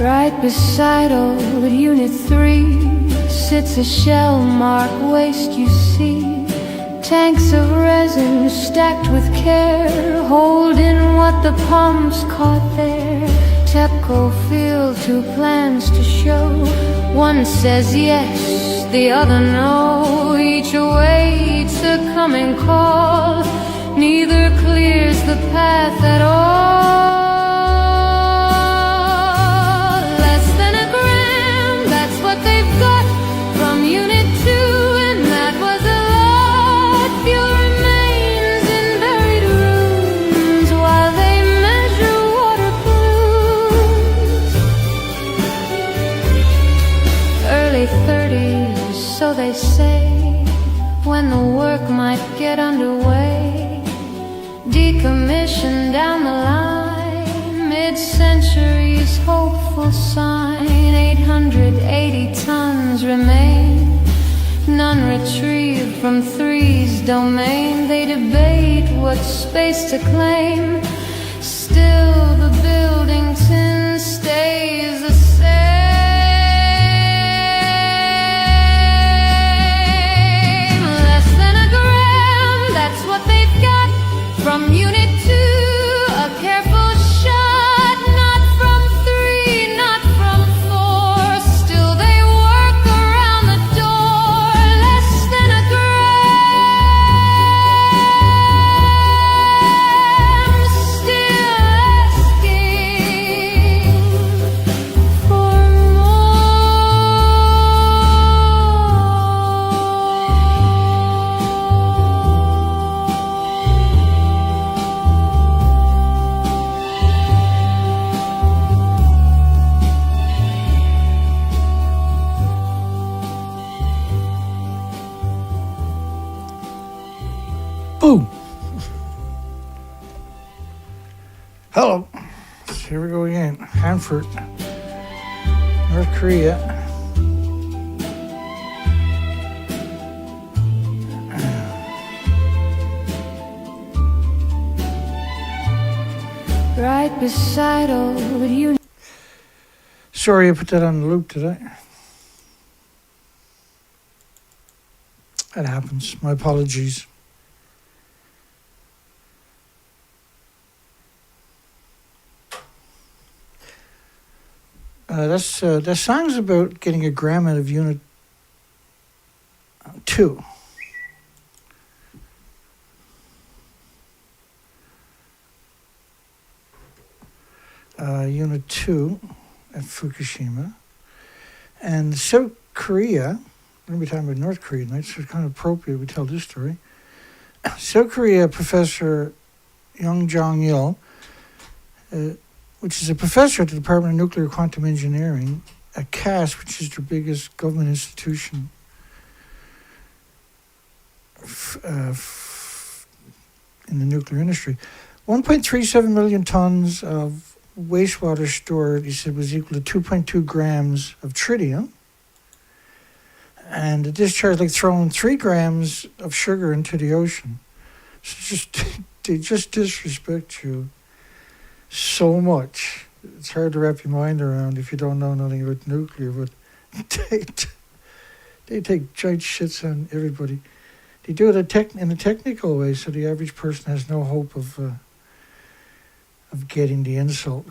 Right beside old Unit 3 sits a shell-marked waste you see. Tanks of resin stacked with care, holding what the pumps caught there. TEPCO field 2 plans to show. One says yes, the other no. Each awaits a coming call. Neither clears the path at all. Less than a gram, that's what they've got from Unit 2, and that was a lot. Fuel remains in buried rooms while they measure water plumes. Early 30s, so they say, when the work might get underway. Decommission down the line, mid-century's hopeful sign. 880 tons remain, none retrieved from 3's domain. They debate what space to claim, still the Buildington stays the same. Less than a gram, that's what they've got from Unit 2, a careful shot, not from 3, not from 4. Still they work around the door. Less than a gram, still asking for Boom. Hello. Here we go again. Hanford, North Korea. right beside old Unit. Sorry I put that on the loop today. That happens. My apologies. That song's about getting a gram out of Unit 2. Unit 2 at Fukushima. And South Korea, we're going to be talking about North Korea tonight, so it's kind of appropriate we tell this story. South Korea Professor Young Jong-il, which is a professor at the Department of Nuclear Quantum Engineering at CAS, which is their biggest government institution in the nuclear industry. 1.37 million tons of wastewater stored, he said, was equal to 2.2 grams of tritium. And the discharge like throwing 3 grams of sugar into the ocean. So they just disrespect you so much. It's hard to wrap your mind around if you don't know nothing about nuclear, but they take giant shits on everybody. They do it in a technical way, so the average person has no hope of getting the insult.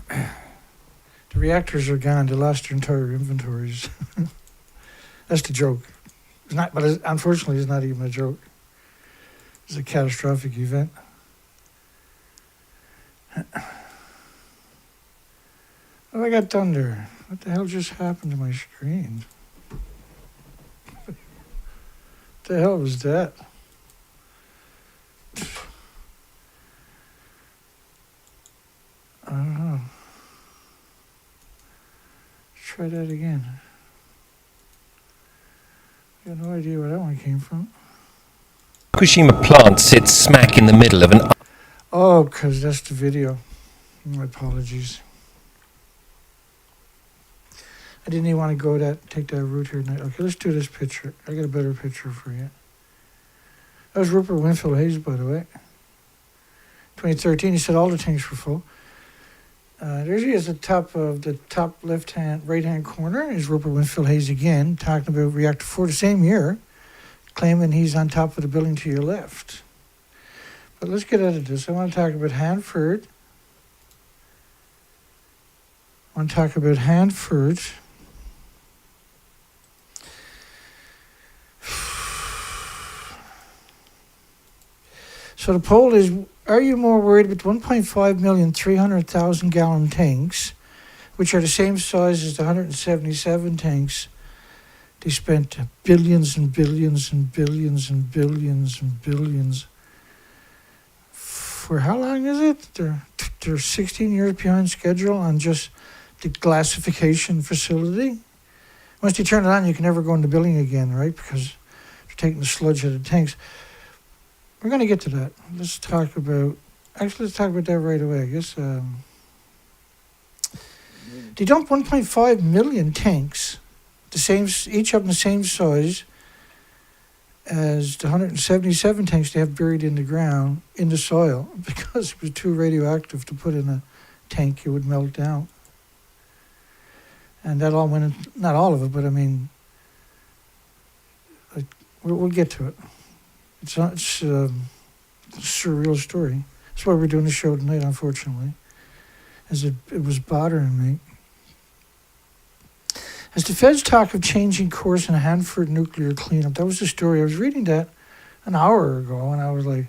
The reactors are gone. They lost their entire inventories. That's the joke. It's not, but unfortunately, it's not even a joke. It's a catastrophic event. What I got done there? What the hell just happened to my screen? What the hell was that? I don't know. Let's try that again. I got no idea where that one came from. Fukushima plant sits smack in the middle of an... Oh, because that's the video. My apologies. I didn't even want to take that route here tonight. Okay, let's do this picture. I got a better picture for you. That was Rupert Winfield Hayes, by the way. 2013, he said all the tanks were full. There he is at the top of the top right-hand corner is Rupert Winfield Hayes again, talking about Reactor 4 the same year, claiming he's on top of the building to your left. But let's get out of this. I want to talk about Hanford. So the poll is, are you more worried about 1.5 million 300,000 gallon tanks, which are the same size as the 177 tanks they spent billions and billions and billions and billions and billions for how long is it? They're 16 years behind schedule on just the glassification facility. Once you turn it on, you can never go in the building again, right? Because they're taking the sludge out of the tanks. We're going to get to that. Let's talk about that right away. I guess they dumped 1.5 million tanks, each of them the same size as the 177 tanks they have buried in the ground, in the soil, because it was too radioactive to put in a tank. It would melt down. And that all went in, not all of it, but I mean, we'll get to it. It's a surreal story. That's why we're doing the show tonight, unfortunately, as it was bothering me. As the feds talk of changing course in a Hanford nuclear cleanup, that was the story. I was reading that an hour ago, and I was like,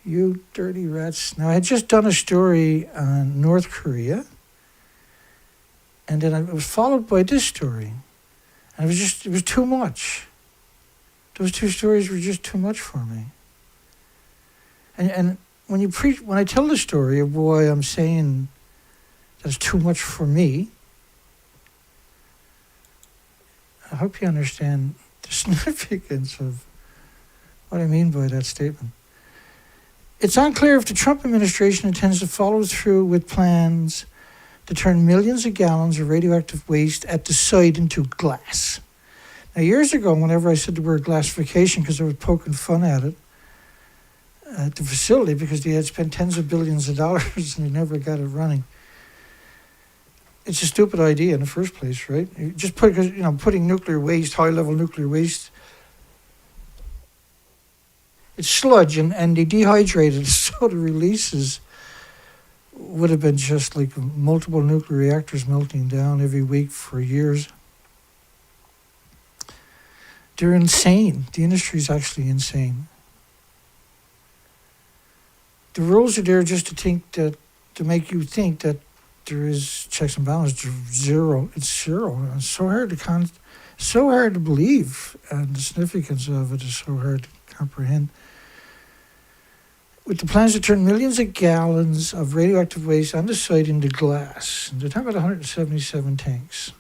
you dirty rats. Now, I had just done a story on North Korea, and then it was followed by this story. And it was too much. Those two stories were just too much for me. And when I tell the story of why I'm saying that's too much for me, I hope you understand the significance of what I mean by that statement. It's unclear if the Trump administration intends to follow through with plans to turn millions of gallons of radioactive waste at the site into glass. Now, years ago, whenever I said the word glassification, because I was poking fun at it, at the facility, because they had spent tens of billions of dollars and they never got it running. It's a stupid idea in the first place, right? Putting nuclear waste, high-level nuclear waste, it's sludge, and they dehydrated it, so the releases would have been just like multiple nuclear reactors melting down every week for years. They're insane. The industry is actually insane. The rules are there just to make you think that there is checks and balances. Zero. It's zero. It's so hard to believe, and the significance of it is so hard to comprehend. With the plans to turn millions of gallons of radioactive waste on the site into glass, and they're talking about 177 tanks.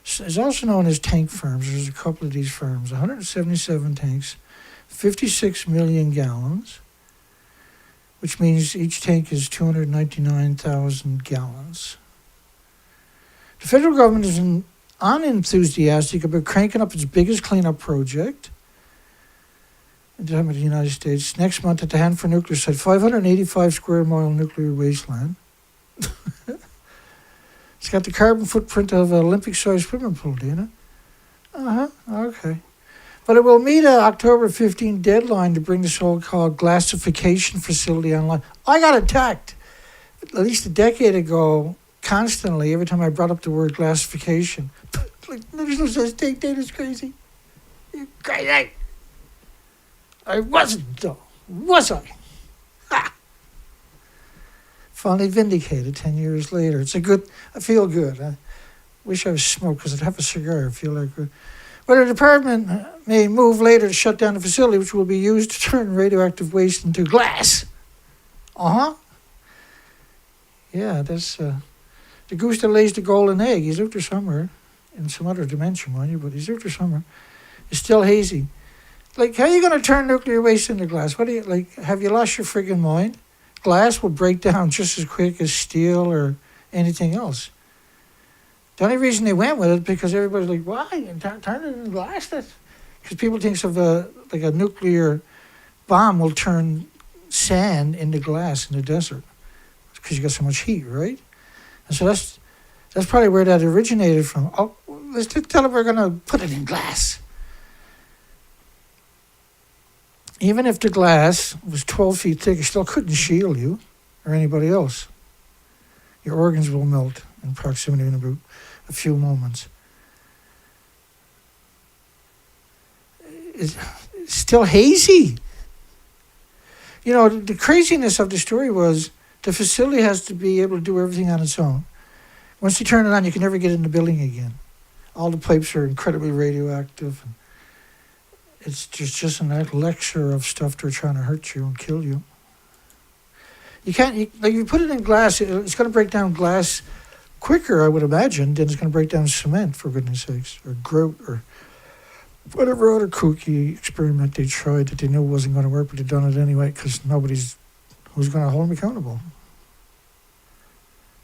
It's also known as tank farms. There's a couple of these farms. 177 tanks, 56 million gallons, which means each tank is 299,000 gallons. The federal government is unenthusiastic about cranking up its biggest cleanup project in the United States next month at the Hanford nuclear site, 585 square mile nuclear wasteland. It's got the carbon footprint of an Olympic-sized swimming pool, Dana. Okay. But it will meet an October 15 deadline to bring the so-called glassification facility online. I got attacked at least a decade ago, constantly, every time I brought up the word glassification. Like, there's no such thing, Dana's crazy. You're crazy. I wasn't, though. Was I? Ha! Finally vindicated 10 years later. I feel good. I wish I was smoked because I'd have a cigar. I feel like good. But the department may move later to shut down the facility, which will be used to turn radioactive waste into glass. Yeah, that's the goose that lays the golden egg. He's out there somewhere, in some other dimension, mind you, but he's out there somewhere. It's still hazy. Like, how are you going to turn nuclear waste into glass? Have you lost your friggin' mind? Glass will break down just as quick as steel or anything else. The only reason they went with it because everybody's like, why? Turn it into glass? Because people think of a nuclear bomb will turn sand in the glass in the desert because you got so much heat, right? And so that's probably where that originated from. Oh, let's tell them we're going to put it in glass. Even if the glass was 12 feet thick, it still couldn't shield you or anybody else. Your organs will melt in proximity in about a few moments. It's still hazy. You know, the craziness of the story was the facility has to be able to do everything on its own. Once you turn it on, you can never get in the building again. All the pipes are incredibly radioactive. And it's just a lecture of stuff they're trying to hurt you and kill you. You can't, like if you put it in glass, it's going to break down glass quicker, I would imagine, than it's going to break down cement, for goodness sakes, or grout, or whatever other kooky experiment they tried that they knew wasn't going to work, but they done it anyway because who's going to hold them accountable?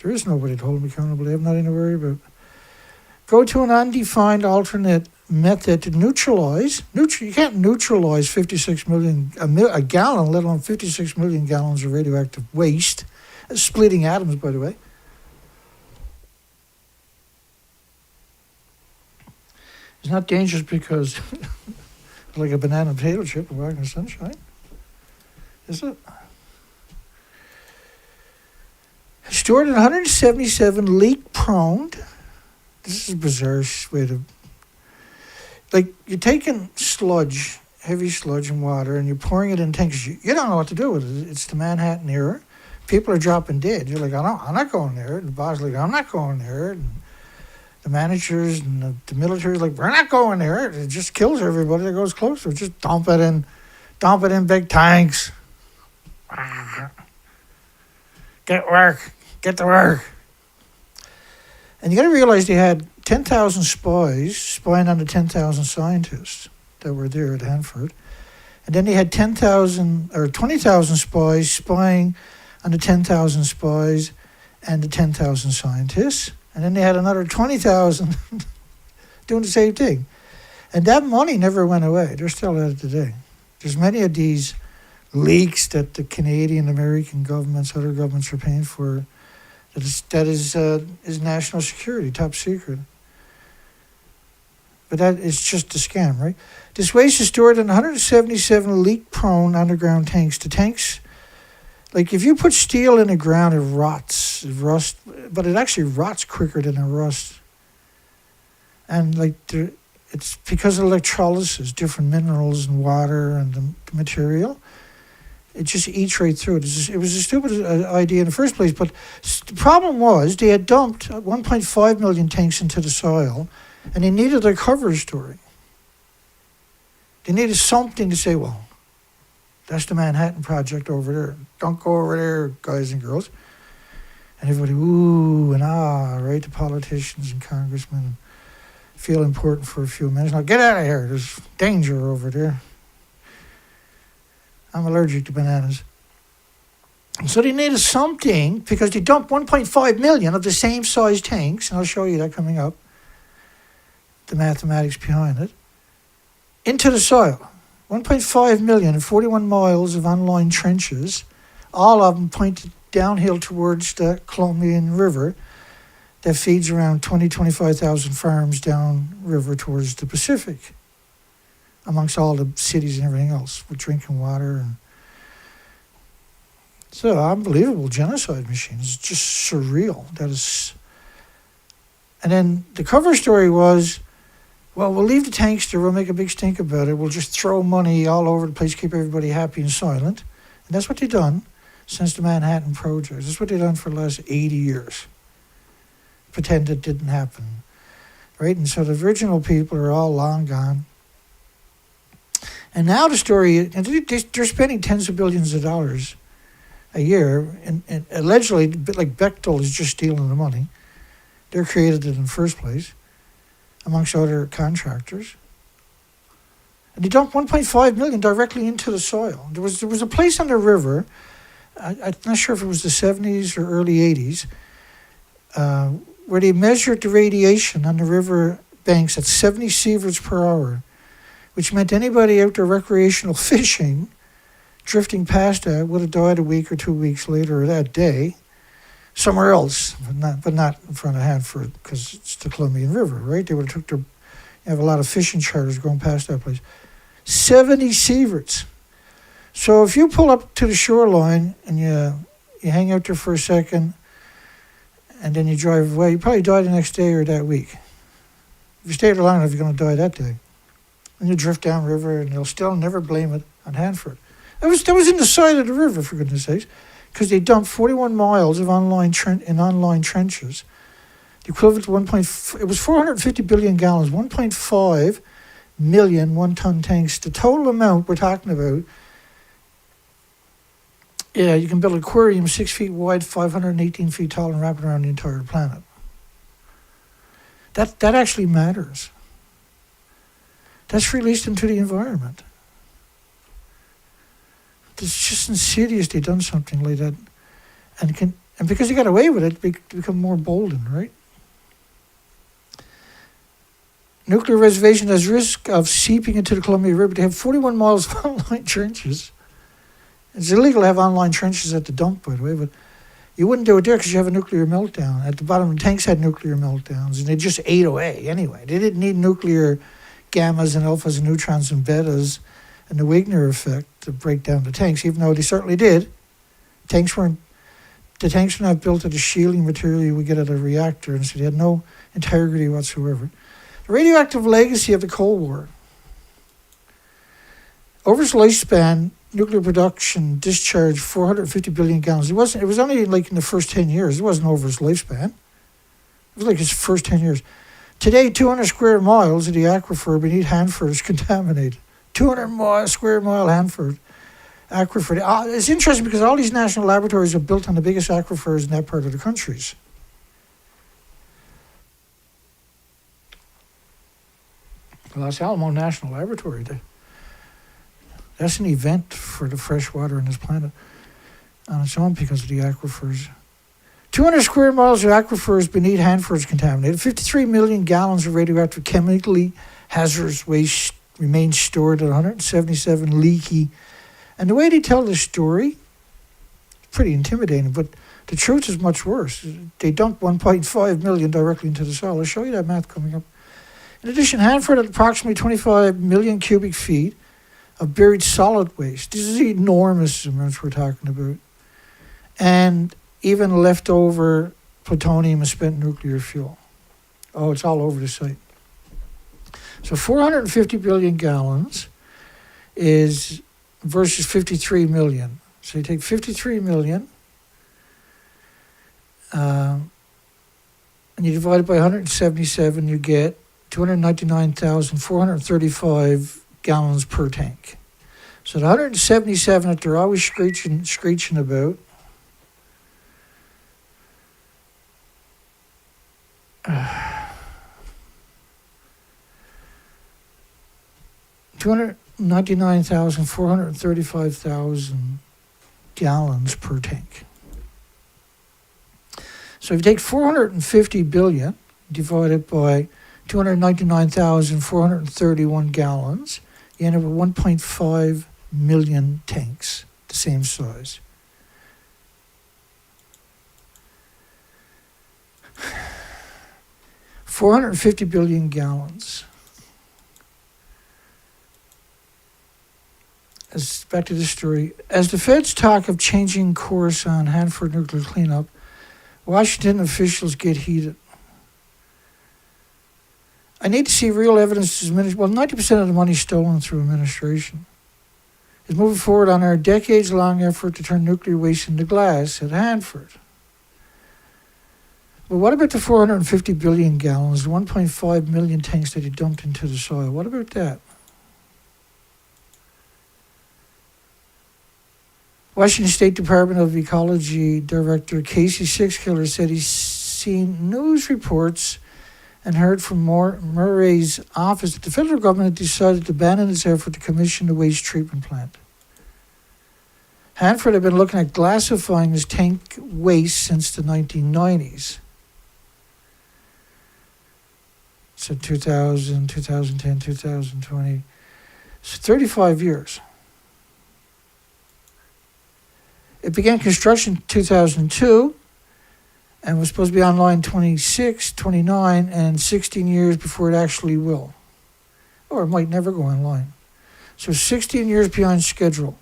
There is nobody to hold them accountable. They have nothing to worry about. Go to an undefined alternate method to neutralize. You can't neutralize 56 million, a gallon, let alone 56 million gallons of radioactive waste. Splitting atoms, by the way. It's not dangerous because like a banana potato chip walking in the sunshine. Is it? Stored in 177 leak-prone. This is a bizarre way to... Like, you're taking sludge, heavy sludge and water, and you're pouring it in tanks. You don't know what to do with it. It's the Manhattan era. People are dropping dead. You're like, I'm not going there. And the boss is like, I'm not going there. And the managers and the military is like, we're not going there. It just kills everybody that goes closer. Just dump it in big tanks. Get to work. And you got to realize they had 10,000 spies spying on the 10,000 scientists that were there at Hanford. And then they had 10,000 or 20,000 spies spying on the 10,000 spies and the 10,000 scientists. And then they had another 20,000 doing the same thing. And that money never went away. They're still at it today. There's many of these leaks that the Canadian, American governments, other governments are paying for. That is national security, top secret. But that is just a scam, right? This waste is stored in 177 leak-prone underground tanks. The tanks, like if you put steel in the ground, it rusts, but it actually rots quicker than it rusts. And like it's because of electrolysis, different minerals and water and the material. It just eats right through it. It was a stupid idea in the first place. But the problem was they had dumped 1.5 million tanks into the soil, and they needed a cover story. They needed something to say, well, that's the Manhattan Project over there. Don't go over there, guys and girls. And everybody, ooh and ah, right? The politicians and congressmen feel important for a few minutes. Now get out of here. There's danger over there. I'm allergic to bananas. So they needed something because they dumped 1.5 million of the same size tanks, and I'll show you that coming up, the mathematics behind it, into the soil. 1.5 million and 41 miles of unlined trenches, all of them pointed downhill towards the Columbian River that feeds around 25,000 farms downriver towards the Pacific, amongst all the cities and everything else with drinking water. And so unbelievable genocide machine. It's just surreal. And then the cover story was, well, we'll leave the tanks there, we'll make a big stink about it, we'll just throw money all over the place, keep everybody happy and silent. And that's what they've done since the Manhattan Project. That's what they've done for the last 80 years. Pretend it didn't happen. Right? And so the original people are all long gone. And now the story, and they're spending tens of billions of dollars a year, and allegedly, a bit like Bechtel is just stealing the money. They created it in the first place, amongst other contractors. And they dumped 1.5 million directly into the soil. There was a place on the river, I'm not sure if it was the 70s or early 80s, where they measured the radiation on the river banks at 70 sieverts per hour, which meant anybody out there recreational fishing drifting past that would have died a week or 2 weeks later or that day, somewhere else, but not in front of Hanford because it's the Columbian River, right? They would have took their. You have a lot of fishing charters going past that place. 70 sieverts. So if you pull up to the shoreline and you hang out there for a second, and then you drive away, you probably die the next day or that week. If you stay there long enough, you're going to die that day. And you drift downriver, and they'll still never blame it on Hanford. That was in the side of the river, for goodness sakes, because they dumped 41 miles of online trenches. The equivalent to it was 450 billion gallons, 1.5 million one-ton tanks. The total amount we're talking about, yeah, you can build an aquarium 6 feet wide, 518 feet tall, and wrap it around the entire planet. That actually matters. That's released into the environment. It's just insidious they've done something like that. And because they got away with it, they become more bolden, right? Nuclear reservation has risk of seeping into the Columbia River. They have 41 miles of online trenches. It's illegal to have online trenches at the dump, by the way, but you wouldn't do it there because you have a nuclear meltdown. At the bottom, the tanks had nuclear meltdowns, and they just ate away anyway. They didn't need nuclear gammas and alphas and neutrons and betas and the Wigner effect to break down the tanks, even though they certainly did. The tanks were not built out of shielding material you would get at a reactor, and so they had no integrity whatsoever. The radioactive legacy of the Cold War. Over its lifespan, nuclear production discharged 450 billion gallons. It was only like in the first 10 years. It wasn't over its lifespan. It was like its first 10 years. Today, 200 square miles of the aquifer beneath Hanford is contaminated. 200 square mile Hanford aquifer. It's interesting because all these national laboratories are built on the biggest aquifers in that part of the countries. Los Alamos National Laboratory. That's an event for the fresh water on this planet on its own because of the aquifers. 200 square miles of aquifers beneath Hanford is contaminated. 53 million gallons of radioactive chemically hazardous waste remain stored at 177 leaky. And the way they tell the story, it's pretty intimidating, but the truth is much worse. They dumped 1.5 million directly into the soil. I'll show you that math coming up. In addition, Hanford had approximately 25 million cubic feet of buried solid waste. These are the enormous amounts we're talking about. And even leftover plutonium and spent nuclear fuel. Oh, it's all over the site. So 450 billion gallons is versus 53 million. So you take 53 million and you divide it by 177, you get 299,435 gallons per tank. So the 177 that they're always screeching about, uh, 299,435,000 gallons per tank. So if you take 450 billion divided by 299,431 gallons, you end up with 1.5 million tanks, the same size. $450 billion gallons. Back to this story. As the feds talk of changing course on Hanford nuclear cleanup, Washington officials get heated. I need to see real evidence. 90% of the money stolen through administration is moving forward on our decades-long effort to turn nuclear waste into glass at Hanford. But what about the 450 billion gallons, the 1.5 million tanks that he dumped into the soil? What about that? Washington State Department of Ecology Director Casey Sixkiller said he's seen news reports and heard from Murray's office that the federal government decided to abandon its effort to commission the waste treatment plant. Hanford had been looking at glassifying this tank waste since the 1990s. So 2000, 2010, 2020. So 35 years. It began construction in 2002 and was supposed to be online 26, 29, and 16 years before it actually will. Or it might never go online. So 16 years behind schedule.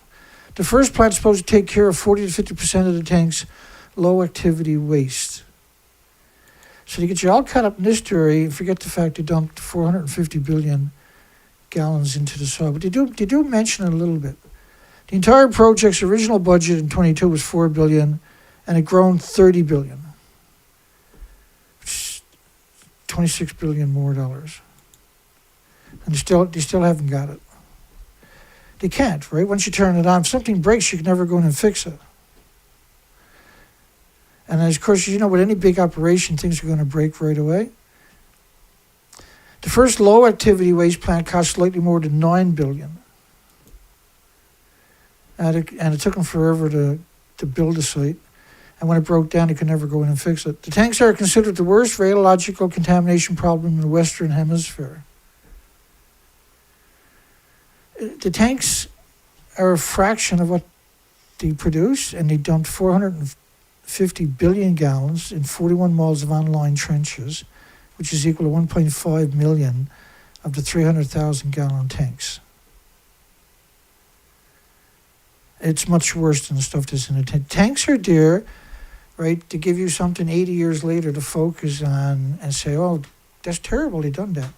The first plant is supposed to take care of 40 to 50% of the tank's low activity waste. So to get you all caught up in this story, forget the fact they dumped 450 billion gallons into the soil. But they do mention it a little bit. The entire project's original budget in 22 was 4 billion, and it grown 30 billion. 26 billion more dollars. And they still haven't got it. They can't, right? Once you turn it on, if something breaks, you can never go in and fix it. And of course, you know, with any big operation, things are going to break right away. The first low-activity waste plant cost slightly more than $9 billion. And it took them forever to build the site. And when it broke down, they could never go in and fix it. The tanks are considered the worst radiological contamination problem in the Western Hemisphere. The tanks are a fraction of what they produce, and they dumped 450 billion gallons in 41 miles of online trenches, which is equal to 1.5 million of the 300,000 gallon tanks. It's much worse than the stuff that's in the tank. Tanks are there, right, to give you something 80 years later to focus on and say, oh, that's terrible, they done that.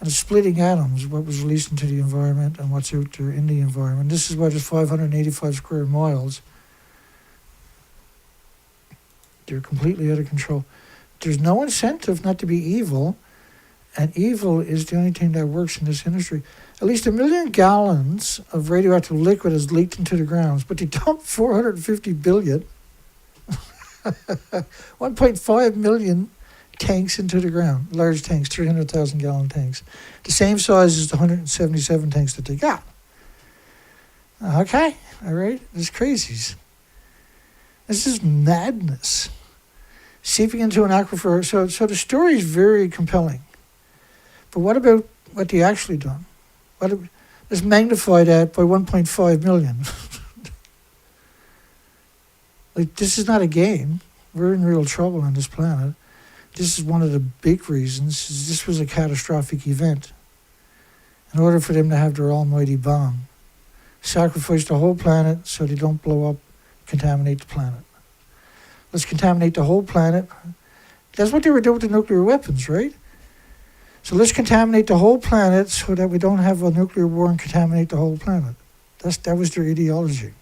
And it's splitting atoms, what was released into the environment and what's out there in the environment. This is why there's 585 square miles. They're completely out of control. There's no incentive not to be evil, and evil is the only thing that works in this industry. At least 1 million gallons of radioactive liquid has leaked into the grounds, but they dumped 450 billion, 1.5 million tanks into the ground, large tanks, 300,000 gallon tanks, the same size as the 177 tanks that they got. Okay, all right, it's crazies. This is madness. Seeping into an aquifer. So the story is very compelling. But what about what they actually done? Let's magnify that by 1.5 million. Like, this is not a game. We're in real trouble on this planet. This is one of the big reasons. This was a catastrophic event. In order for them to have their almighty bomb, sacrifice the whole planet so they don't blow up, contaminate the planet. Let's contaminate the whole planet. That's what they were doing with the nuclear weapons, right? So let's contaminate the whole planet so that we don't have a nuclear war and contaminate the whole planet. That was their ideology.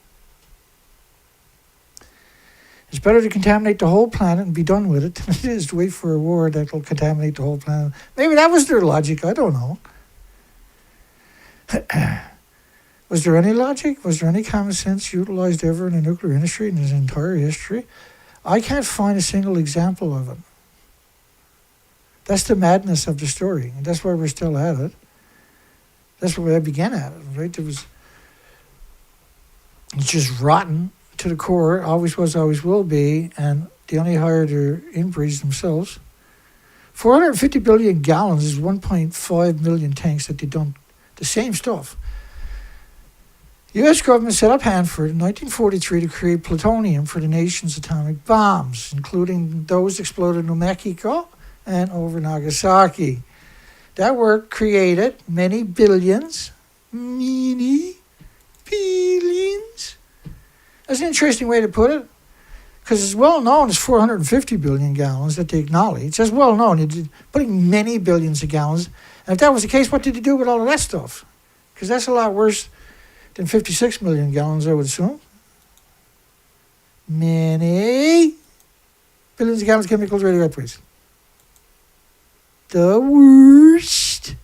It's better to contaminate the whole planet and be done with it than it is to wait for a war that will contaminate the whole planet. Maybe that was their logic. I don't know. Was there any logic? Was there any common sense utilized ever in the nuclear industry in its entire history? I can't find a single example of it. That's the madness of the story, and that's why we're still at it. That's where I began at it, right? It's just rotten to the core, always was, always will be, and they only hire their inbreeds themselves. 450 billion gallons is 1.5 million tanks that they dump the same stuff. The U.S. government set up Hanford in 1943 to create plutonium for the nation's atomic bombs, including those exploded in New Mexico and over Nagasaki. That work created many billions. That's an interesting way to put it, because it's well known as 450 billion gallons that they acknowledge. It's well known. You're putting many billions of gallons. And if that was the case, what did they do with all of that stuff? Because that's a lot worse than 56 million gallons, I would assume. Many billions of gallons of chemicals, radioactive waste. The worst.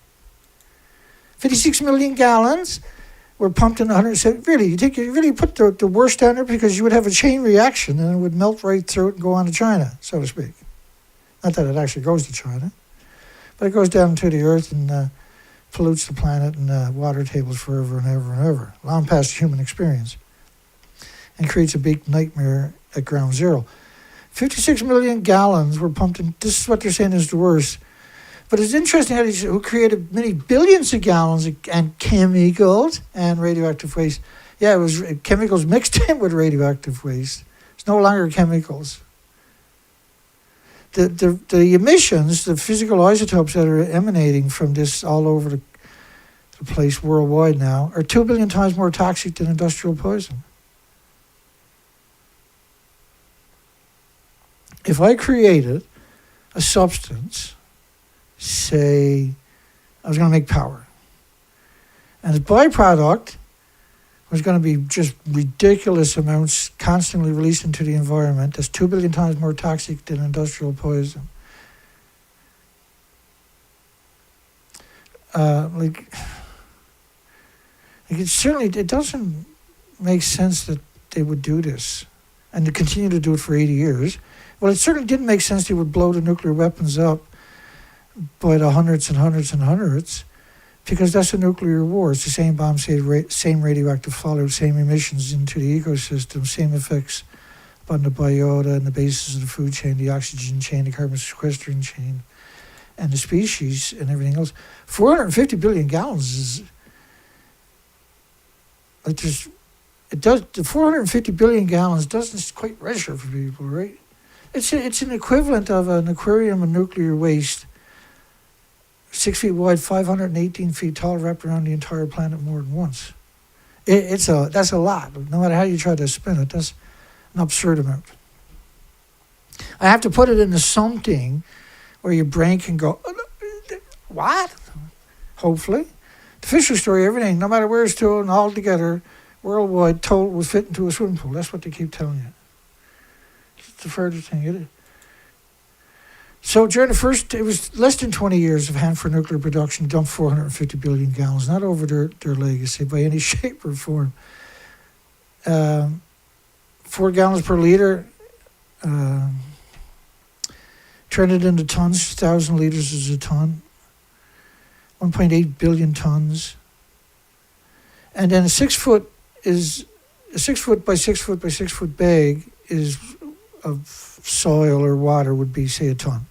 56 million gallons were pumped in 170. Really, you really put the worst down there, because you would have a chain reaction and it would melt right through it and go on to China, so to speak. Not that it actually goes to China, but it goes down to the earth and pollutes the planet and water tables forever and ever and ever, long past human experience, and creates a big nightmare at ground zero. 56 million gallons were pumped in. This is what they're saying is the worst. But it's interesting how who created many billions of gallons and chemicals and radioactive waste Yeah, it was chemicals mixed in with radioactive waste. It's no longer chemicals. The emissions, the physical isotopes that are emanating from this all over the place worldwide now are 2 billion times more toxic than industrial poison. If I created a substance, say I was going to make power, and the byproduct was going to be just ridiculous amounts constantly released into the environment, that's 2 billion times more toxic than industrial poison. It doesn't make sense that they would do this and to continue to do it for 80 years. Well, it certainly didn't make sense they would blow the nuclear weapons up by the hundreds and hundreds and hundreds, because that's a nuclear war. It's the same bomb, same radioactive fallout, same emissions into the ecosystem, same effects on the biota and the basis of the food chain, the oxygen chain, the carbon sequestering chain, and the species and everything else. 450 billion gallons is like the 450 billion gallons doesn't quite register for people, right? It's an equivalent of an aquarium of nuclear waste, 6 feet wide, 518 feet tall, wrapped around the entire planet more than once. That's a lot. No matter how you try to spin it, that's an absurd amount. I have to put it into something where your brain can go, what? Hopefully. The Fisher story, everything, no matter where it's to and all together, worldwide, total will fit into a swimming pool. That's what they keep telling you. It's the further thing it is. So during it was less than 20 years of Hanford nuclear production, dumped 450 billion gallons, not over their legacy by any shape or form. 4 gallons per liter, turn it into tons, 1,000 liters is a ton, 1.8 billion tons. And then a 6 foot by 6 foot by 6 foot bag is of soil or water would be, say, a ton.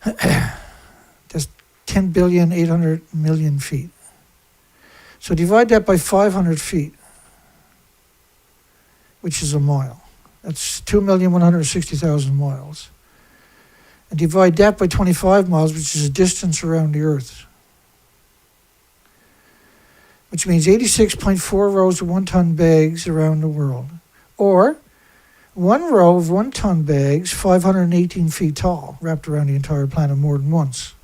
That's 10 billion, 800 million feet. So divide that by 500 feet, which is a mile. That's 2,160,000 miles. And divide that by 25 miles, which is a distance around the Earth, which means 86.4 rows of 1 ton bags around the world. Or 1 row of 1 ton bags, 518 feet tall, wrapped around the entire planet more than once.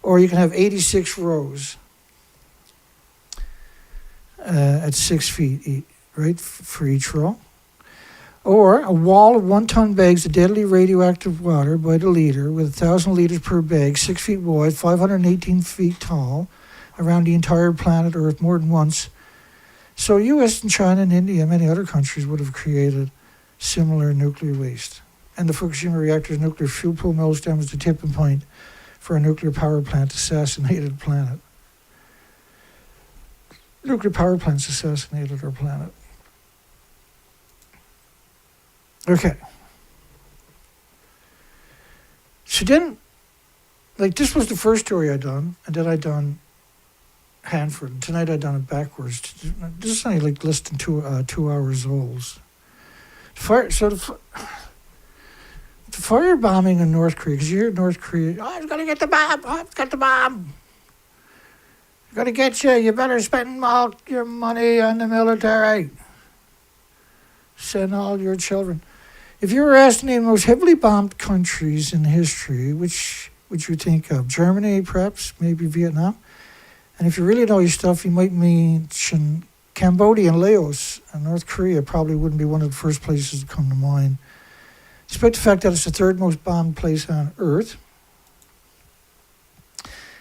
Or you can have 86 rows at 6 feet, right, for each row. Or a wall of 1 ton bags of deadly radioactive water by the liter, with 1,000 liters per bag, 6 feet wide, 518 feet tall, around the entire planet Earth more than once. So US and China and India and many other countries would have created similar nuclear waste. And the Fukushima reactor's nuclear fuel pool meltdown was the tipping point for a nuclear power plant assassinated the planet. Nuclear power plants assassinated our planet. Okay. So then, this was the first story I done, and then I done Hanford. And tonight I done it backwards. This is only less than 2 hours old. The firebombing in North Korea, because you hear North Korea, I've got to get the bomb, I've got the bomb. I've got to get you, you better spend all your money on the military. Send all your children. If you were asked to name the most heavily bombed countries in history, which would you think of? Germany, perhaps, maybe Vietnam? And if you really know your stuff, you might mention Cambodia and Laos, and North Korea probably wouldn't be one of the first places to come to mind, despite the fact that it's the 3rd most bombed place on Earth.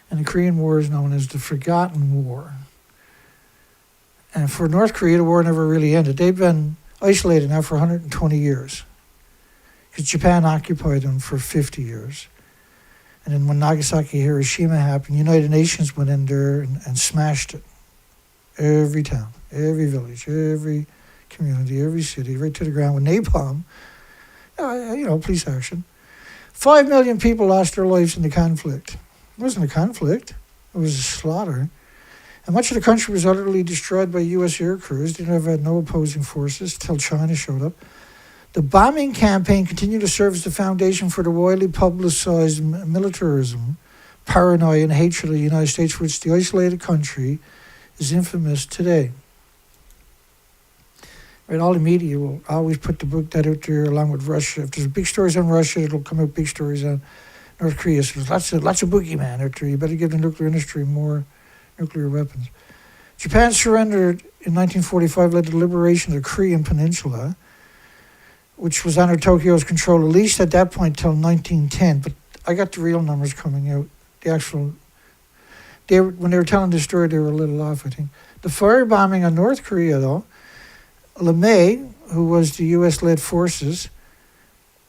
And the Korean War is known as the Forgotten War. And for North Korea, the war never really ended. They've been isolated now for 120 years, because Japan occupied them for 50 years. And then when Nagasaki, Hiroshima happened, United Nations went in there and smashed it. Every town, every village, every community, every city, right to the ground with napalm. Police action. 5 million people lost their lives in the conflict. It wasn't a conflict. It was a slaughter. And much of the country was utterly destroyed by U.S. air crews. They never had no opposing forces until China showed up. The bombing campaign continued to serve as the foundation for the widely publicized militarism, paranoia, and hatred of the United States, for which the isolated country is infamous today. Right, all the media will always put that out there along with Russia. If there's big stories on Russia, it'll come out big stories on North Korea. So there's lots of boogeyman out there. You better give the nuclear industry more nuclear weapons. Japan surrendered in 1945, led to the liberation of the Korean Peninsula, which was under Tokyo's control, at least at that point till 1910. But I got the real numbers coming out. When they were telling the story, they were a little off, I think. The firebombing on North Korea, though, LeMay, who was the U.S.-led forces,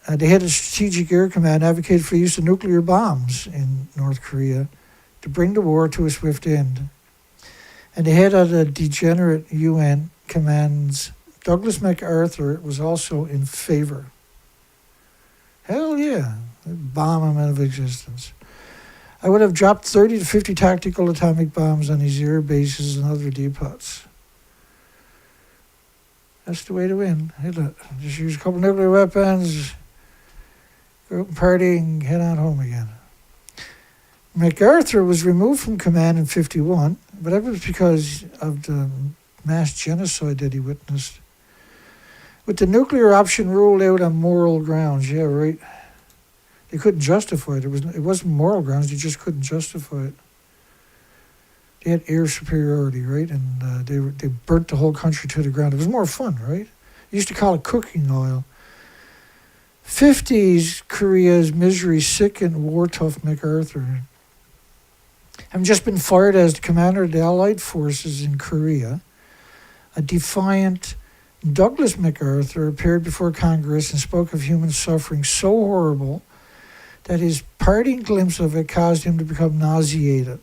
the head of Strategic Air Command, advocated for the use of nuclear bombs in North Korea to bring the war to a swift end. And the head of the degenerate UN commands, Douglas MacArthur, was also in favor. Hell yeah, bomb him out of existence. I would have dropped 30 to 50 tactical atomic bombs on these air bases and other depots. That's the way to win. Hey, look, just use a couple nuclear weapons, go out and party, and head on home again. MacArthur was removed from command in 1951, but that was because of the mass genocide that he witnessed. With the nuclear option ruled out on moral grounds, yeah, right. They couldn't justify it. It wasn't moral grounds. They just couldn't justify it. They had air superiority, right? And they burnt the whole country to the ground. It was more fun, right? They used to call it cooking oil. 50s Korea's misery sickened war-tough MacArthur. Having just been fired as the commander of the Allied forces in Korea, a defiant Douglas MacArthur appeared before Congress and spoke of human suffering so horrible that his parting glimpse of it caused him to become nauseated.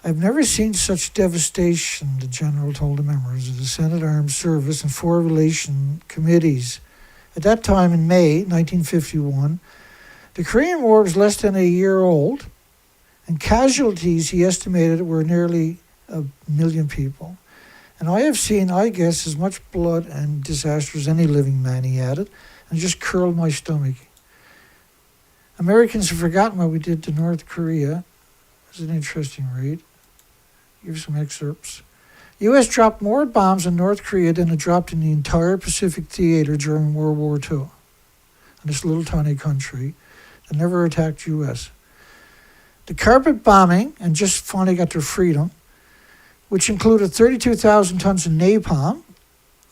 I've never seen such devastation, the general told the members of the Senate Armed Service and Foreign Relations Committees. At that time, in May 1951, the Korean War was less than a year old, and casualties, he estimated, were nearly 1 million people. And I have seen, I guess, as much blood and disaster as any living man, he added, and just curled my stomach. Americans have forgotten what we did to North Korea. It's an interesting read. Here's some excerpts. U.S. dropped more bombs on North Korea than it dropped in the entire Pacific theater during World War II. And this little tiny country that never attacked U.S. The carpet bombing, and just finally got their freedom, which included 32,000 tons of napalm,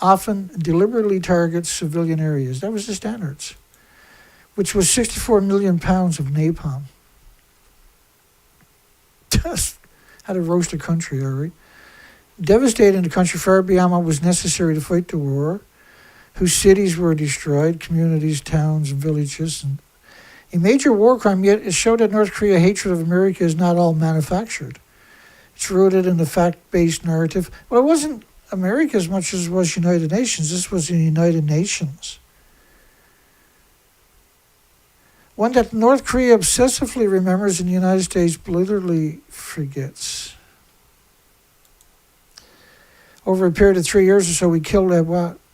often deliberately targets civilian areas. That was the standards, which was 64 million pounds of napalm. Just how to roast a country, all right? Devastating the country far beyond what was necessary to fight the war, whose cities were destroyed, communities, towns, and villages. And a major war crime, yet it showed that North Korea hatred of America is not all manufactured. It's rooted in the fact-based narrative. Well, it wasn't America as much as it was United Nations. This was the United Nations. One that North Korea obsessively remembers and the United States literally forgets. Over a period of 3 years or so, we killed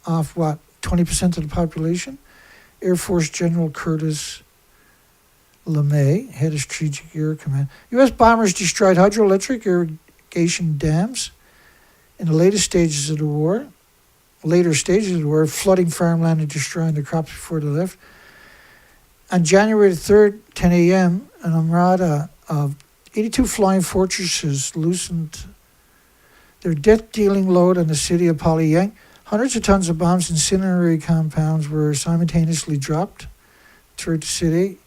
off 20% of the population? Air Force General Curtis LeMay, head of Strategic Air Command. U.S. bombers destroyed hydroelectric irrigation dams in the later stages of the war, flooding farmland and destroying the crops before they left. On January 3rd, 10 a.m., an armada of 82 flying fortresses loosened their death-dealing load on the city of Pyongyang. Hundreds of tons of bombs and incendiary compounds were simultaneously dropped throughout the city,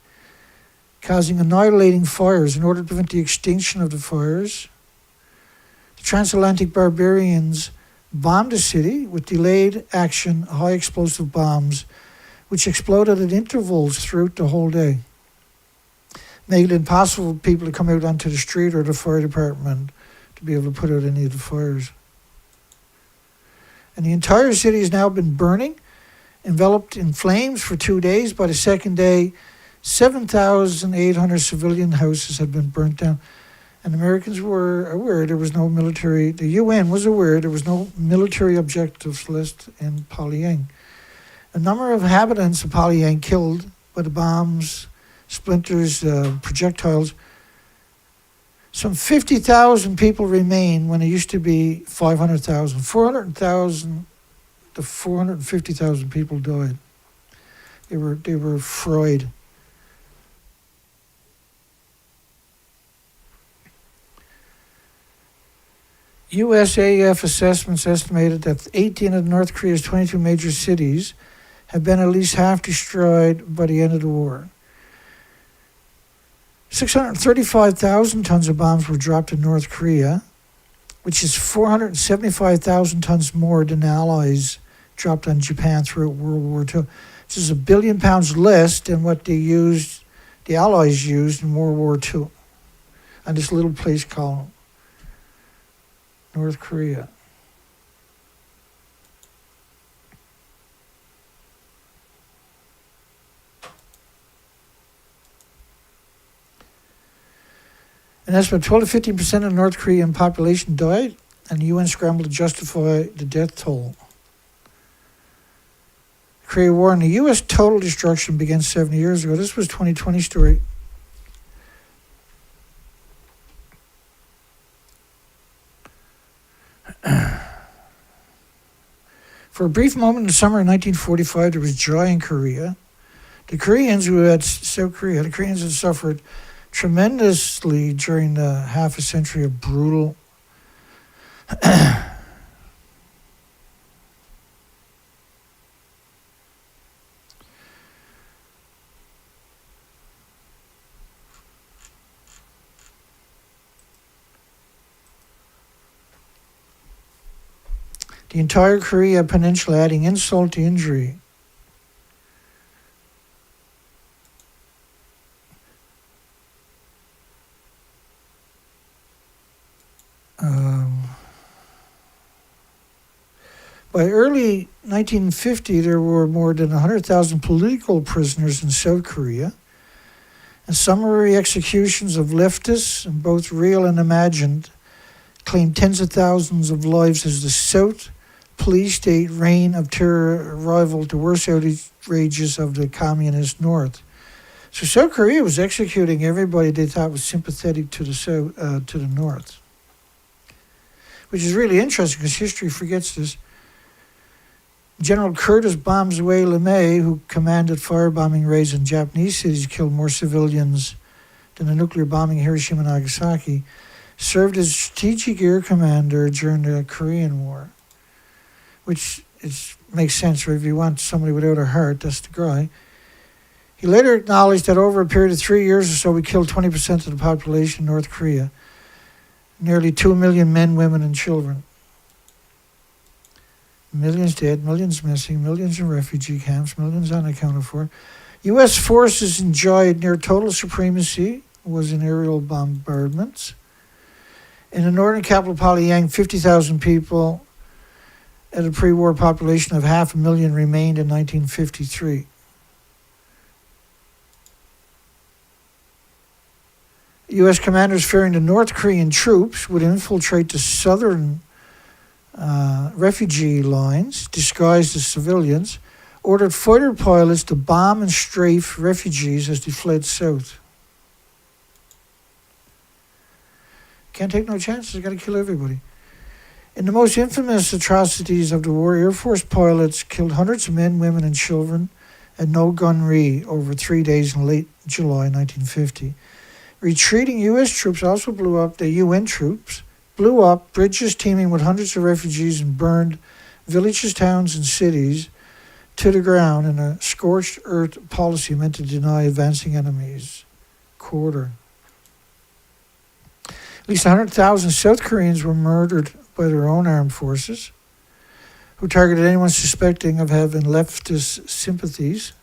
causing annihilating fires. In order to prevent the extinction of the fires, the transatlantic barbarians bombed the city with delayed action high explosive bombs, which exploded at intervals throughout the whole day, making it impossible for people to come out onto the street or the fire department to be able to put out any of the fires. And the entire city has now been burning, enveloped in flames for 2 days. By the second day, 7,800 civilian houses had been burnt down. And Americans were aware there was no military, the UN was aware there was no military objectives list in Polyang. A number of inhabitants of Polyang killed by the bombs, splinters, projectiles. Some 50,000 people remain when it used to be 500,000. 400,000 to 450,000 people died. They were fried. USAF assessments estimated that 18 of North Korea's 22 major cities have been at least half destroyed by the end of the war. 635,000 tons of bombs were dropped in North Korea, which is 475,000 tons more than the Allies dropped on Japan throughout World War II. This is £1 billion less than what the Allies used in World War II on this little place called North Korea. An estimate 12 to 15% of the North Korean population died, and the UN scrambled to justify the death toll. The Korea War and the U.S. total destruction began 70 years ago. This was 2020 story. For a brief moment in the summer of 1945, there was joy in Korea. The Koreans had suffered tremendously during the half a century of brutal the entire Korea Peninsula, adding insult to injury. By early 1950, there were more than 100,000 political prisoners in South Korea, and summary executions of leftists, both real and imagined, claimed tens of thousands of lives as the South police state reign of terror rivaled the worst outrages of the communist North. So South Korea was executing everybody they thought was sympathetic to the North, which is really interesting because history forgets this. General Curtis bombs away LeMay, who commanded firebombing raids in Japanese cities, killed more civilians than the nuclear bombing of Hiroshima and Nagasaki, served as strategic air commander during the Korean War, which makes sense, right? If you want somebody without a heart, that's the guy. He later acknowledged that over a period of 3 years or so, we killed 20% of the population in North Korea, nearly 2 million men, women, and children. Millions dead, millions missing, millions in refugee camps, millions unaccounted for. U.S. forces enjoyed near total supremacy, was in aerial bombardments. In the northern capital, Pyongyang, 50,000 people at a pre-war population of 500,000 remained in 1953. U.S. commanders fearing the North Korean troops would infiltrate the southern refugee lines, disguised as civilians, ordered fighter pilots to bomb and strafe refugees as they fled south. Can't take no chances, got to kill everybody. In the most infamous atrocities of the war, Air Force pilots killed hundreds of men, women, and children at No Gun Ri over 3 days in late July 1950. Retreating U.S. troops also blew up the UN troops, blew up bridges teeming with hundreds of refugees, and burned villages, towns, and cities to the ground in a scorched earth policy meant to deny advancing enemies quarter. At least 100,000 South Koreans were murdered by their own armed forces, who targeted anyone suspecting of having leftist sympathies.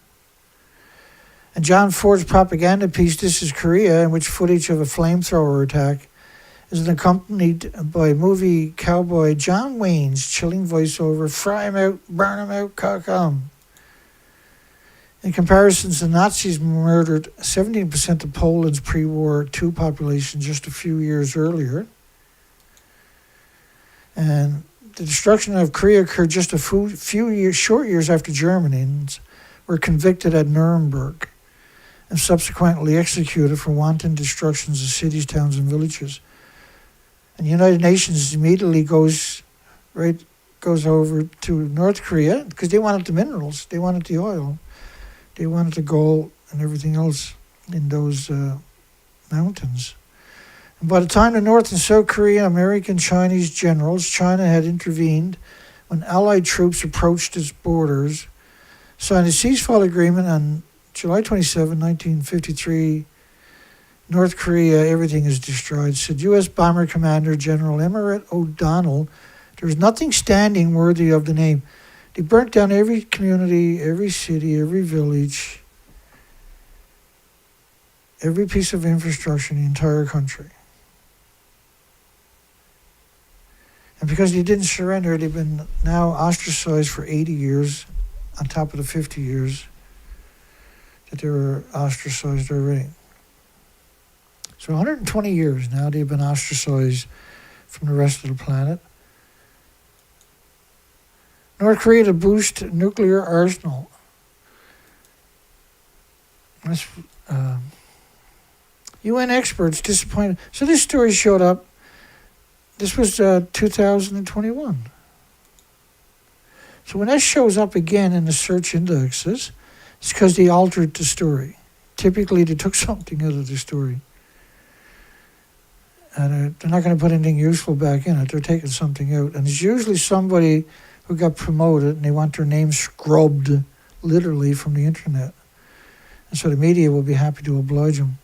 And John Ford's propaganda piece, This is Korea, in which footage of a flamethrower attack is accompanied by movie cowboy John Wayne's chilling voiceover, "Fry 'em out, burn 'em out, cock 'em." In comparison, the Nazis murdered 17% of Poland's pre-war II population just a few years earlier. And the destruction of Korea occurred just a short years after Germans were convicted at Nuremberg and subsequently executed for wanton destructions of cities, towns, and villages. And the United Nations immediately goes over to North Korea because they wanted the minerals, they wanted the oil, they wanted the gold and everything else in those mountains. And by the time the North and South Korea, American, Chinese generals, China had intervened when Allied troops approached its borders, signed a ceasefire agreement on July 27, 1953. North Korea, everything is destroyed, said U.S. Bomber Commander General Emmett O'Donnell. There was nothing standing worthy of the name. They burnt down every community, every city, every village, every piece of infrastructure in the entire country. And because they didn't surrender, they've been now ostracized for 80 years, on top of the 50 years that they were ostracized already. So 120 years now they've been ostracized from the rest of the planet. North Korea to boost nuclear arsenal. That's, UN experts disappointed. So this story showed up. This was 2021. So when that shows up again in the search indexes, it's because they altered the story. Typically, they took something out of the story. And they're not going to put anything useful back in it. They're taking something out. And it's usually somebody who got promoted and they want their name scrubbed literally from the internet. And so the media will be happy to oblige them.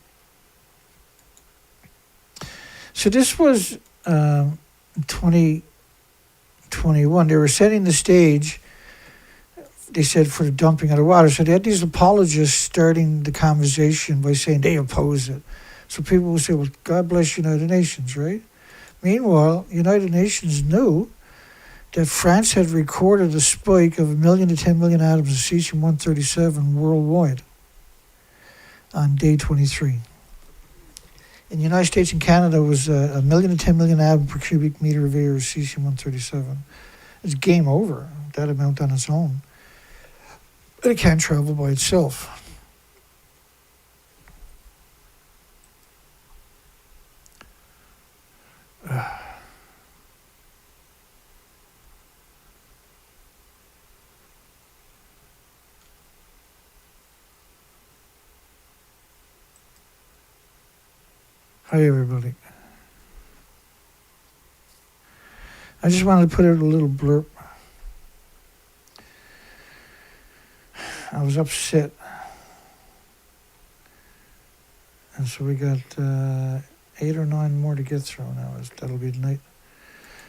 So this was 2021. They were setting the stage, they said, for the dumping of the water. So they had these apologists starting the conversation by saying they oppose it. So people will say, well, God bless United Nations, right? Meanwhile, United Nations knew that France had recorded a spike of 1 million to 10 million atoms of cesium-137 worldwide on day 23. In the United States and Canada, it was 1 million to 10 million atoms per cubic meter of air of cesium-137. It's game over, that amount on its own. But it can't travel by itself. Hi, everybody. I just wanted to put out a little blurb. I was upset. And so we got 8 or 9 more to get through now. That'll be tonight.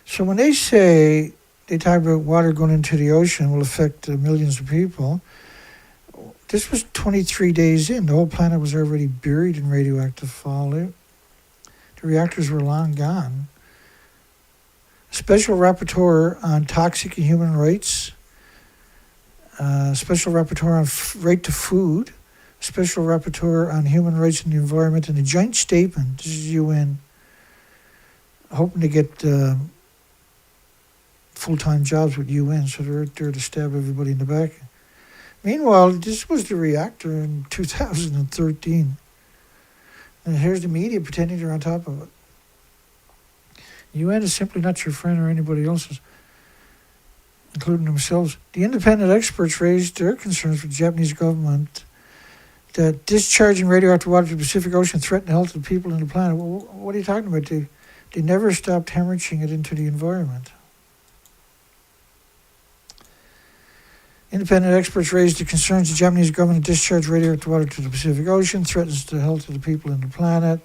So when they say, they talk about water going into the ocean will affect millions of people, this was 23 days in. The whole planet was already buried in radioactive fallout. The reactors were long gone. Special rapporteur on toxic and human rights. Special rapporteur on right to food. Special rapporteur on human rights and the environment. And a joint statement, this is UN, hoping to get full-time jobs with UN, so they're there to stab everybody in the back. Meanwhile, this was the reactor in 2013. And here's the media pretending they're on top of it. UN is simply not your friend or anybody else's, including themselves. The independent experts raised their concerns with the Japanese government that discharging radioactive water to the Pacific Ocean threatened the health of the people and the planet. Well, what are you talking about? They never stopped hemorrhaging it into the environment. Independent experts raised the concerns the Japanese government discharged radioactive water to the Pacific Ocean threatens the health of the people and the planet.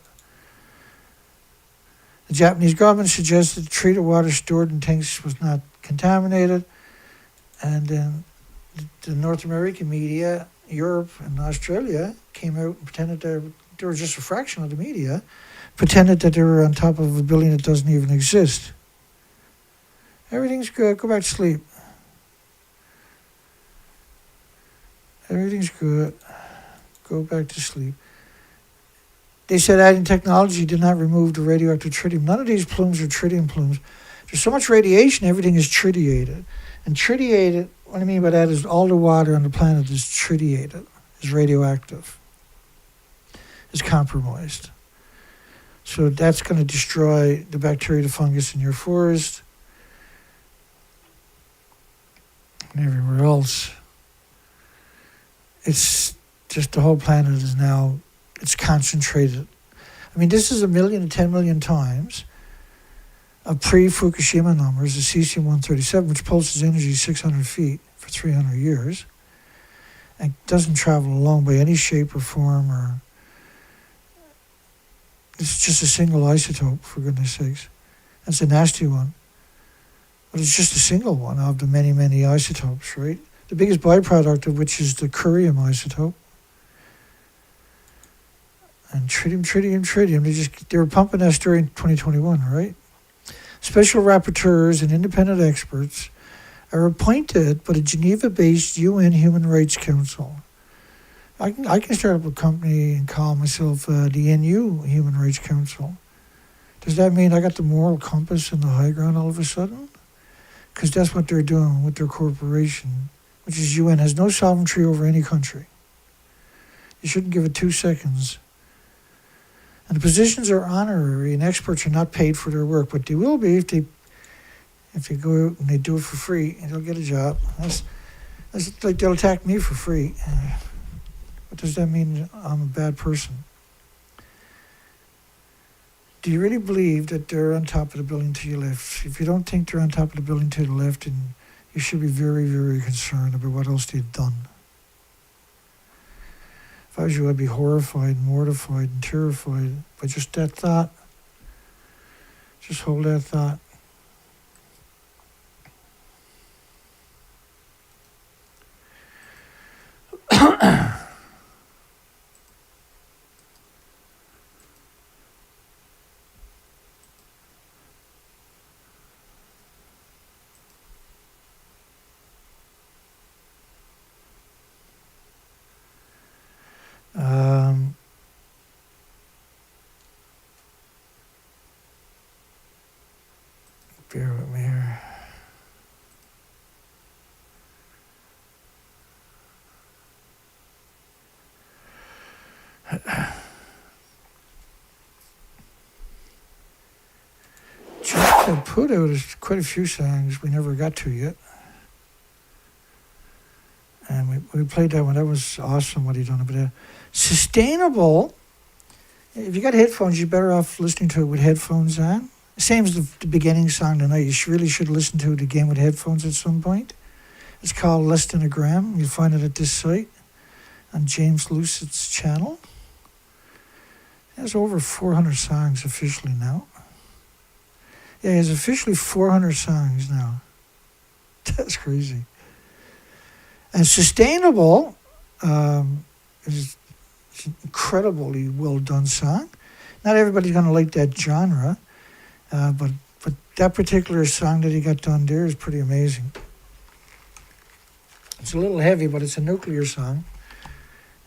The Japanese government suggested the treated water stored in tanks was not contaminated. And then the North American media, Europe and Australia, came out and pretended they were just a fraction of the media, pretended that they were on top of a building that doesn't even exist. Everything's good. Go back to sleep. Everything's good. Go back to sleep. They said adding technology did not remove the radioactive tritium. None of these plumes are tritium plumes. There's so much radiation, everything is tritiated. And tritiated, what I mean by that is all the water on the planet is tritiated, is radioactive, is compromised. So that's going to destroy the bacteria, the fungus in your forest, and everywhere else. It's just the whole planet is now, it's concentrated. I mean, this is 1 million to 10 million times of pre-Fukushima numbers, the cesium-137, which pulses energy 600 feet for 300 years, and doesn't travel alone by any shape or form, or it's just a single isotope, for goodness sakes. That's a nasty one. But it's just a single one of the many, many isotopes, right? The biggest byproduct of which is the curium isotope. And tritium. They were pumping us during 2021, right? Special rapporteurs and independent experts are appointed by the Geneva-based UN Human Rights Council. I can start up a company and call myself the NU Human Rights Council. Does that mean I got the moral compass and the high ground all of a sudden? Because that's what they're doing with their corporation, which is UN, has no sovereignty over any country. You shouldn't give it 2 seconds. And the positions are honorary, and experts are not paid for their work, but they will be if they go out and they do it for free, and they'll get a job. That's like they'll attack me for free. What does that mean? I'm a bad person. Do you really believe that they're on top of the building to your left? If you don't think they're on top of the building to the left, then you should be very, very concerned about what else they've done. If I was you, I'd be horrified, mortified, and terrified by just that thought. Just hold that thought. Bear with me here. Just to put out quite a few songs we never got to yet. And we played that one. That was awesome what he done over there. Sustainable. If you got headphones, you're better off listening to it with headphones on. Same as the beginning song tonight. You really should listen to it again with headphones at some point. It's called Less Than a Gram. You'll find it at this site on James Lucid's channel. He has over 400 songs officially now. Yeah, he has officially 400 songs now. That's crazy. And Sustainable is an incredibly well done song. Not everybody's going to like that genre. But that particular song that he got done there is pretty amazing. It's a little heavy, but it's a nuclear song.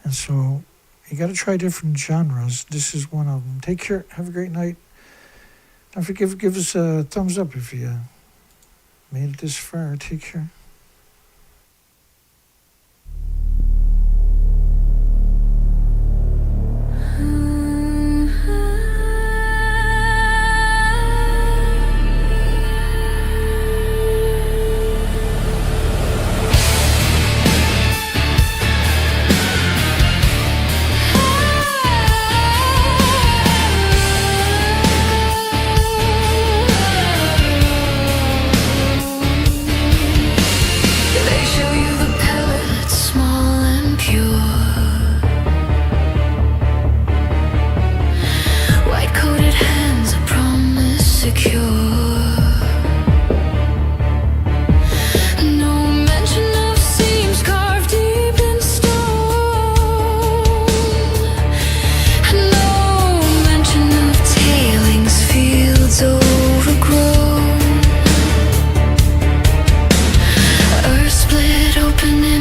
And so you got to try different genres. This is one of them. Take care. Have a great night. Don't forget, give us a thumbs up if you made it this far. Take care.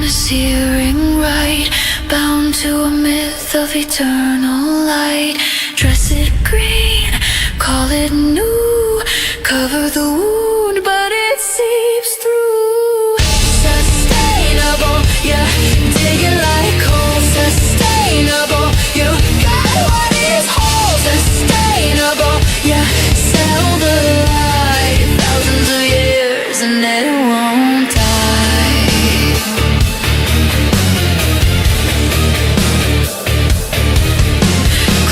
Searing right of eternal light. Dress it green, call it new. Cover the wound, but it seeps through. Sustainable, yeah, dig it like coal. Sustainable, you got what is whole. Sustainable, yeah, sell the lie. Thousands of years and it won't die.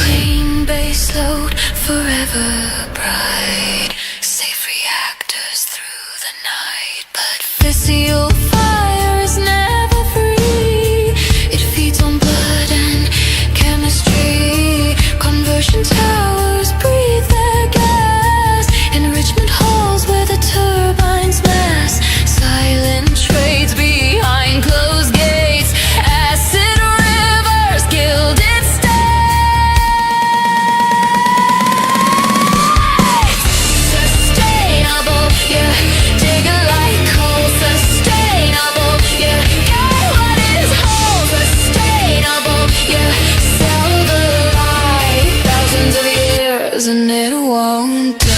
Clean base load, forever bright. Safe reactors through the night. But fissile fire is never free. It feeds on blood and chemistry. Conversion towers breathe their gas. Enrichment halls where the turbines mass. Silent trades behind closed gates. Acid rivers, gilded states. Sustainable, yeah, dig it like coal. Sustainable, yeah, got what is whole. Sustainable, yeah, sell the lie. Thousands of years and it won't die.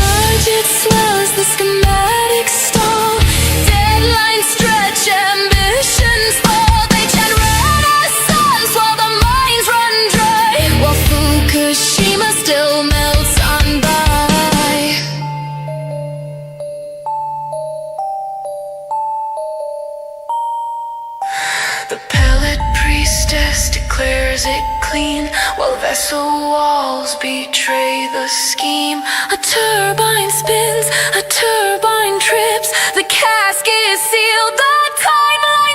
Budget swells, the schematics stall. Deadlines stretch, ambitions fall. They chant renaissance while the mines run dry. While Fukushima still melts on by. The pellet priestess declares it clean, while vessel walls betray the scheme. A turbine spins, a turbine trips, the cask is sealed, the timeline